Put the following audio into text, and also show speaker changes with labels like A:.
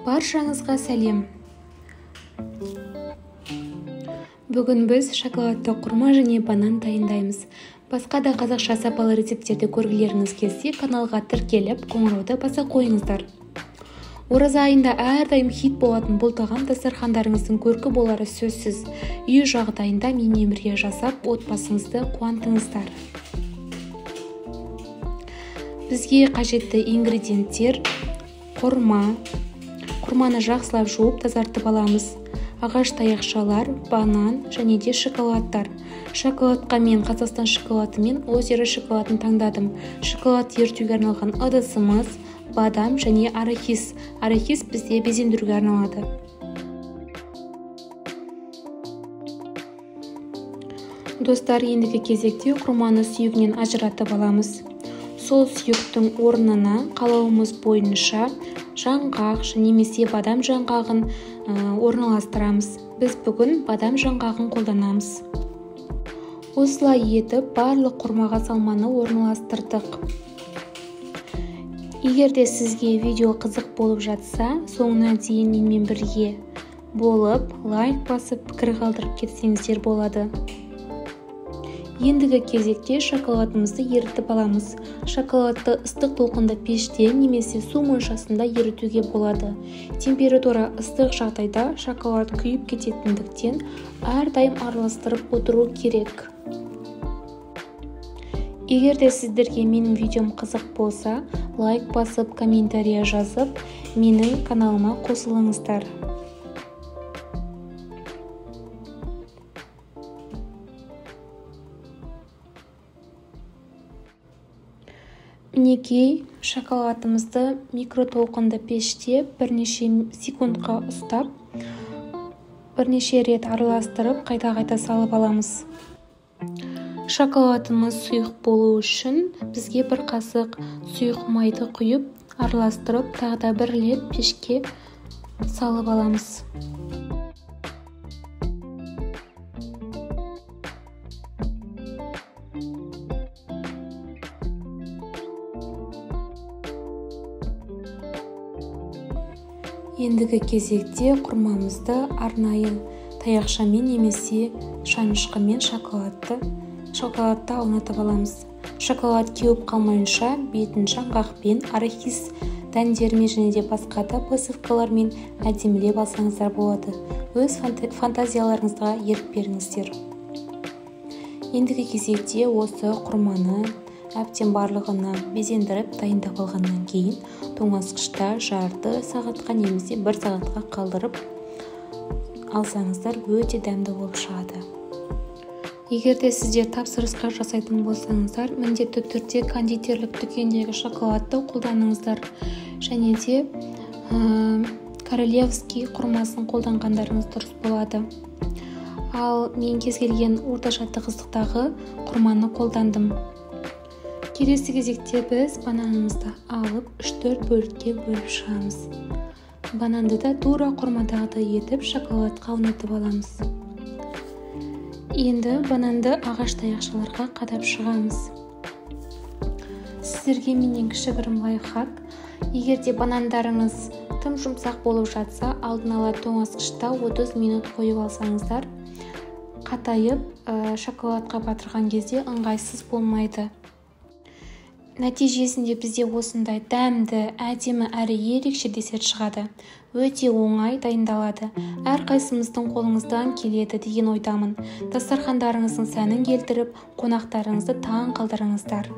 A: Баршаңызға сәлем. Бүгін біз шоколадты құрма және банан дайындаймыз. Басқа да қазақша сапалы рецептерді көргілеріңіз келсе, каналға тіркеліп, қоңырауды баса қойыңыздар. Ораза айында әрдайым хит болатын бұл тағам дастархандарыңыздың көркі болары сөзсіз. Үй жағдайында менімен бірге жасап, отбасыңызды қуантыңыздар. Бізге қажетті ингредиенттер: құрма. Құрманы жақсылап жуып, тазартып аламыз. Ағаш таяқшалар, банан және де шоколадтар. Шоколадқа мен Қазақстан шоколады мен озеро шоколадын таңдадым. Шоколад ертуге арналған ыдысымыз, бадам және арахис. Арахис бізде безендіруге арналады. Достар, ендігі кезекте құрманы сүйегінен ажыратып аламыз. Сол сүйектің орнына қалауымыз бойынша жаңғақ немесе бадам жаңғағын орналастырамыз. Біз бүгін бадам жаңғағын қолданамыз. Осылай етіп, барлық құрмаға салманы орналастырдық. Егер де сізге видео қызық болып жатса, соңына дейін менімен бірге болып, лайк басып, пікір қалдырып кетсеңіздер болады. Ендігі кезекте шоколадымызды ерітіп аламыз. Шоколадты ыстық толқынды пеште немесе су моншасында ерітуге болады. Температура ыстық жағдайда шоколад күйіп кететіндіктен әрдайым араластырып отыру керек. Егер де сіздерге менің видеом қызық болса, лайк басып, комментария жазып, менің каналыма қосылыңыздар. Мінекей, шоколадымызды микротолқынды пеште бірнеше секундқа ұстап, бірнеше рет араластырып, қайта-қайта салып аламыз. Шоколадымыз сұйық болу үшін бізге бір қасық сұйық майды құйып, араластырып, тағы бір рет пешке салып аламыз. Ендігі кезекте құрмамызды арнайы таяқшамен немесе шанышқымен шоколадты аунатып аламыз. Шоколад кеуіп қалмайынша бетін жаңғақпен, арахис дәндерімен және де басқа да посыпкалармен әдемілеп алсаңыздар болады. Өз фантазияларыңызға ерік беріңіздер. Ендігі кезекте осы құрманы әбден барлығына безендіріп дайындап алғаннан кейін тоңазытқышта жарты сағатқа немесе 1 сағатқа қалдырып алсаңыздар өте дәмді болып шығады. Егер де сіздер тапсырысқа жасайтын болсаңыздар, міндетті түрде кондитерлік дүкендегі шоколадты қолданыңыздар және де королевский құрмасын қолданғандарыңыз дұрыс болады. Ал мен кез келген орташа тығыздықтағы құрманы қолдандым. Келесі кезекте біз бананымызды алып 3-4 бөлікке бөліп шығамыз. Бананды да тура құрмадағыдай етіп шоколадқа аунатып аламыз. Енді бананды ағаш таяқшаларға қадап шығамыз. Сіздерге менен кішігірім лайфхак: егер де банандарыңыз тым жұмсақ болып жатса, алдын ала тоңазытқышта 30 минут қойып алсаңыздар, қатайып шоколадқа батырған кезде ыңғайсыз болмайды. Нәтижесінде бізде осындай дәмді, әдемі әрі ерекше десерт шығады. Өте оңай дайындалады. Әрқайсымыздың қолыңыздан келеді деген ойдамын. Дастархандарыңыздың сәнін келтіріп, қонақтарыңызды таң қалдырыңыздар.